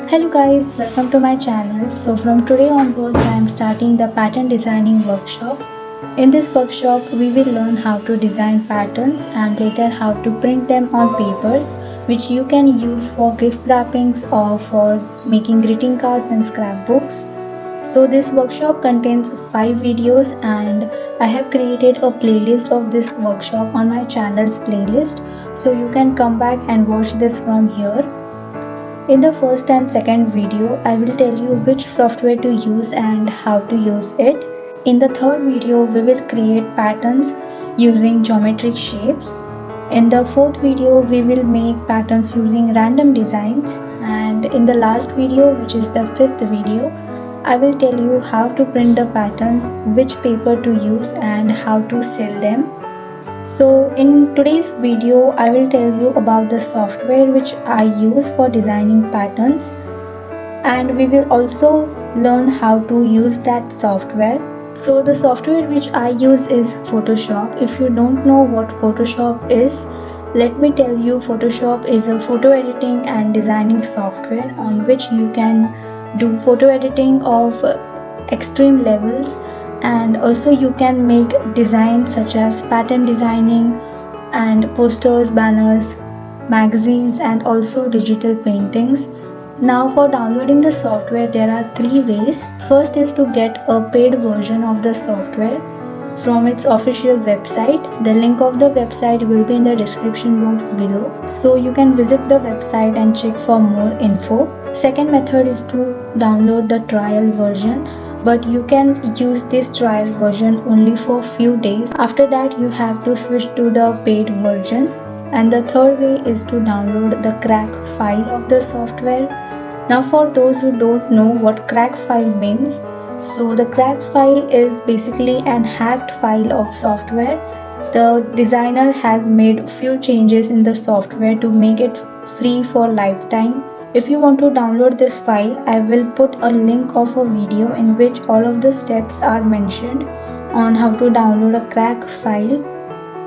Hello guys, welcome to my channel. So from today onwards I am starting the pattern designing workshop. In this workshop we will learn how to design patterns and later how to print them on papers which you can use for gift wrappings or for making greeting cards and scrapbooks. So this workshop contains 5 videos and I have created a playlist of this workshop on my channel's playlist. So you can come back and watch this from here. In the first and second video, I will tell you which software to use and how to use it. In the third video, we will create patterns using geometric shapes. In the fourth video, we will make patterns using random designs. And in the last video, which is the fifth video, I will tell you how to print the patterns, which paper to use and how to sell them. So in today's video I will tell you about the software which I use for designing patterns, and we will also learn how to use that software. So the software which I use is Photoshop. If you don't know what Photoshop is, let me tell you, Photoshop is a photo editing and designing software on which you can do photo editing of extreme levels, and also you can make designs such as pattern designing and posters, banners, magazines and also digital paintings. Now for downloading the software there are three ways. First is to get a paid version of the software from its official website. The link of the website will be in the description box below, so you can visit the website and check for more info. Second method is to download the trial version, but you can use this trial version only for few days. After that you have to switch to the paid version. And the third way is to download the crack file of the software. Now for those who don't know what crack file means, so the crack file is basically an hacked file of software. The designer has made few changes in the software to make it free for lifetime. If you want to download this file, I will put a link of a video in which all of the steps are mentioned on how to download a crack file.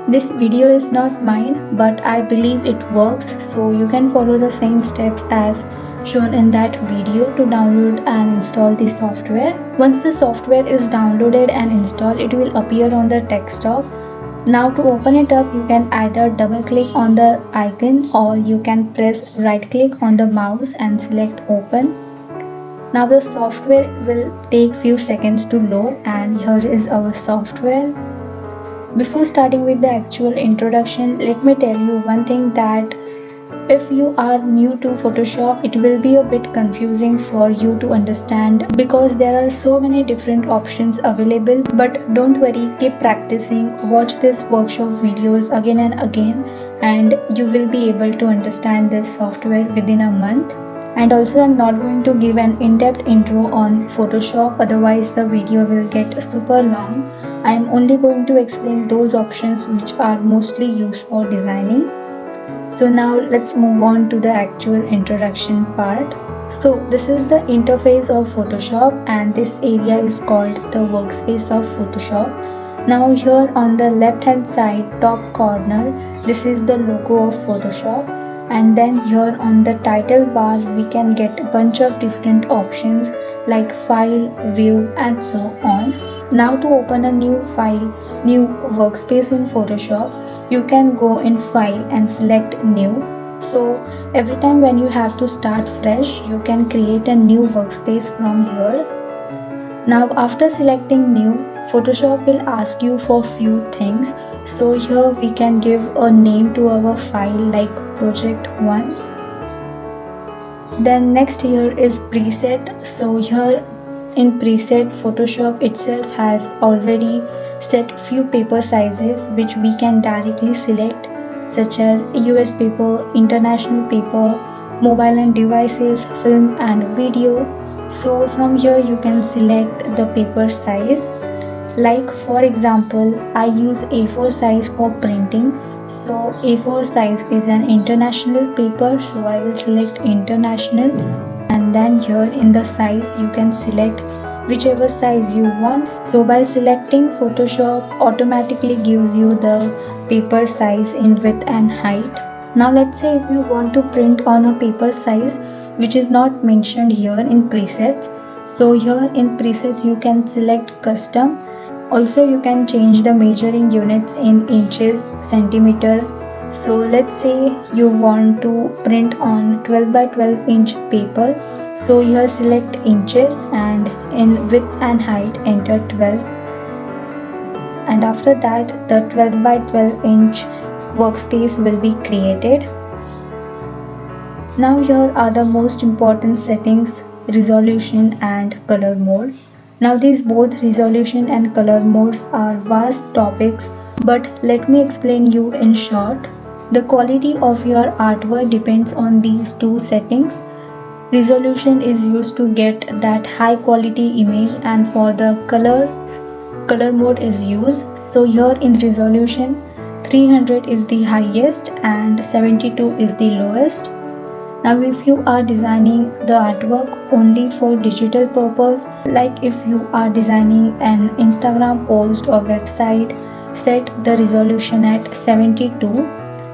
This video is not mine, but I believe it works, so you can follow the same steps as shown in that video to download and install the software. Once the software is downloaded and installed, it will appear on the desktop. Now to open it up, you can either double click on the icon or you can press right click on the mouse and select open. Now the software will take few seconds to load, and here is our software. Before starting with the actual introduction, let me tell you one thing, that if you are new to Photoshop, it will be a bit confusing for you to understand because there are so many different options available. But don't worry, keep practicing, watch these workshop videos again and again, and you will be able to understand this software within a month. And also I'm not going to give an in-depth intro on Photoshop, otherwise the video will get super long. I am only going to explain those options which are mostly used for designing. So now let's move on to the actual introduction part. So this is the interface of Photoshop, and this area is called the workspace of Photoshop. Now here on the left hand side top corner, this is the logo of Photoshop, and then here on the title bar we can get a bunch of different options like file, view and so on. Now to open a new file, new workspace in Photoshop, you can go in file and select new. So every time when you have to start fresh, you can create a new workspace from here. Now after selecting new, Photoshop will ask you for few things. So here we can give a name to our file like project 1. Then next here is preset. So here in preset, Photoshop itself has already set few paper sizes which we can directly select, such as US paper, international paper, mobile and devices, film and video. So from here you can select the paper size. Like for example, I use A4 size for printing. So A4 size is an international paper, so I will select international. And then here in the size you can select whichever size you want. So by selecting, Photoshop automatically gives you the paper size in width and height. Now let's say if you want to print on a paper size which is not mentioned here in presets. So here in presets you can select custom. Also you can change the measuring units in inches, centimeter. So let's say you want to print on 12 by 12 inch paper. So here select inches and in width and height enter 12, and after that the 12 by 12 inch workspace will be created. Now here are the most important settings, resolution and color mode. Now these both resolution and color modes are vast topics, but let me explain you in short. The quality of your artwork depends on these two settings. Resolution is used to get that high quality image, and for the color mode is used. So here in resolution 300 is the highest and 72 is the lowest. Now if you are designing the artwork only for digital purpose, like if you are designing an Instagram post or website, set the resolution at 72.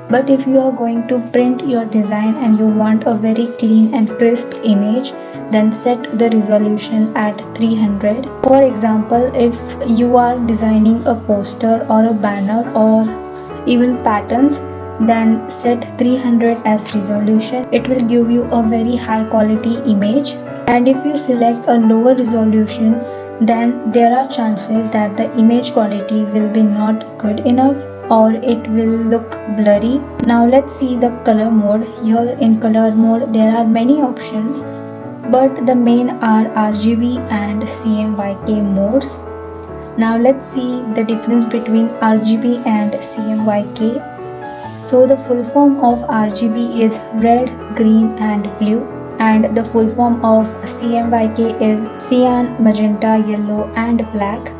But if you are going to print your design and you want a very clean and crisp image, then set the resolution at 300. For example, if you are designing a poster or a banner or even patterns, then set 300 as resolution. It will give you a very high quality image. And if you select a lower resolution, then there are chances that the image quality will be not good enough or it will look blurry. Now let's see the color mode. Here in color mode there are many options, but the main are RGB and CMYK modes. Now let's see the difference between RGB and CMYK. So the full form of RGB is red, green and blue, and the full form of CMYK is cyan, magenta, yellow and black.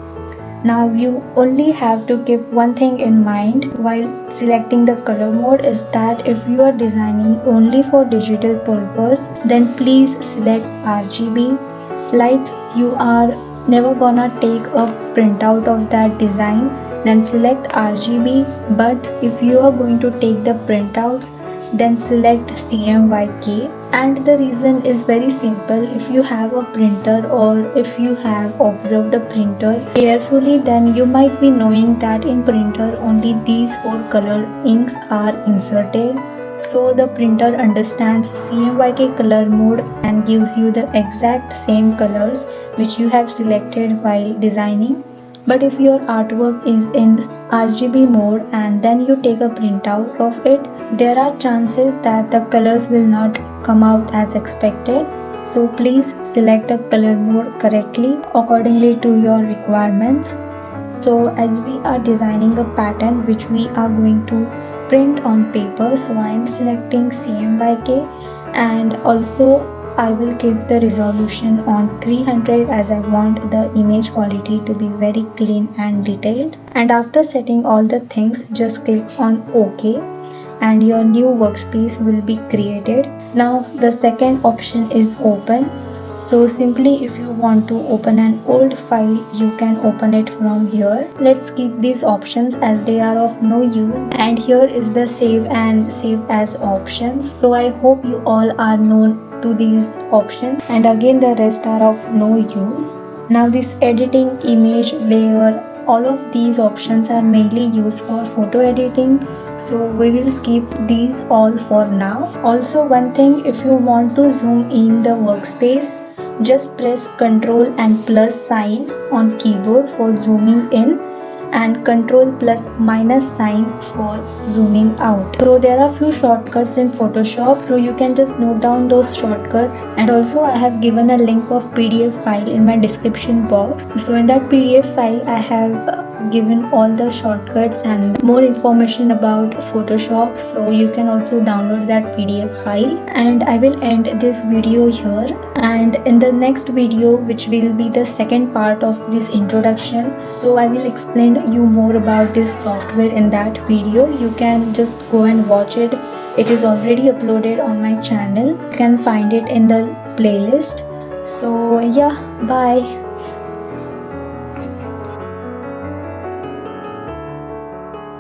Now you only have to keep one thing in mind while selecting the color mode, is that if you are designing only for digital purpose, then please select RGB. Like you are never gonna take a printout of that design, then select RGB. But if you are going to take the printouts, then select CMYK. And the reason is very simple. If you have a printer or if you have observed a printer carefully, then you might be knowing that in printer only these four color inks are inserted. So the printer understands CMYK color mode and gives you the exact same colors which you have selected while designing. But if your artwork is in RGB mode and then you take a printout of it, there are chances that the colors will not come out as expected. So please select the color mode correctly accordingly to your requirements. So as we are designing a pattern which we are going to print on paper, so I am selecting CMYK, and also I will keep the resolution on 300 as I want the image quality to be very clean and detailed. And after setting all the things, just click on OK and your new workspace will be created. Now the second option is open. So simply if you want to open an old file, you can open it from here. Let's skip these options as they are of no use. And here is the save and save as options. So I hope you all are known to these options, and again the rest are of no use. Now this editing, image, layer, all of these options are mainly used for photo editing, so we will skip these all for now. Also one thing, if you want to zoom in the workspace, just press Ctrl and plus sign on keyboard for zooming in and Ctrl plus minus sign for zooming out. So there are few shortcuts in Photoshop, so you can just note down those shortcuts. And also I have given a link of PDF file in my description box. So in that PDF file I have given all the shortcuts and more information about Photoshop, so you can also download that PDF file. And I will end this video here, and in the next video, which will be the second part of this introduction, so I will explain you more about this software in that video. You can just go and watch it. It is already uploaded on my channel. You can find it in the playlist. So yeah, bye.